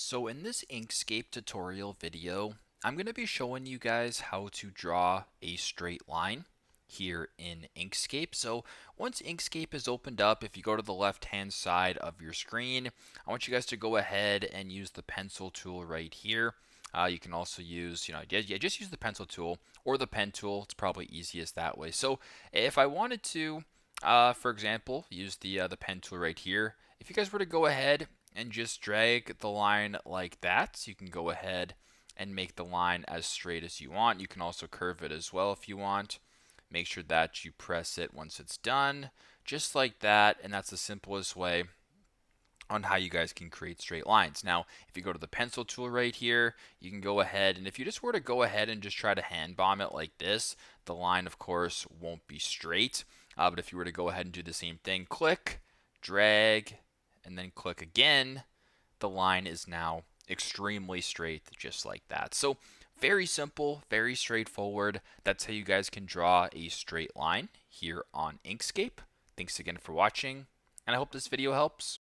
So in this Inkscape tutorial video, I'm going to be showing you guys how to draw a straight line here in Inkscape. So once Inkscape is opened up, if you go to the left hand side of your screen, I want you guys to go ahead and use the pencil tool right here. You can also use, just use the pencil tool or the pen tool. It's probably easiest that way. So if I wanted to, for example, use the pen tool right here. If you guys were to go ahead and just drag the line like that, so you can go ahead and make the line as straight as you want. You can also curve it as well if you want. Make sure that you press it once it's done, just like that, and that's the simplest way on how you guys can create straight lines. Now, if you go to the pencil tool right here, you can go ahead, and if you just were to go ahead and just try to hand bomb it like this, the line, of course, won't be straight. But if you were to go ahead and do the same thing, click, drag, and then click again, the line is now extremely straight, just like that. So very simple, very straightforward. That's how you guys can draw a straight line here on Inkscape. Thanks again for watching, and I hope this video helps.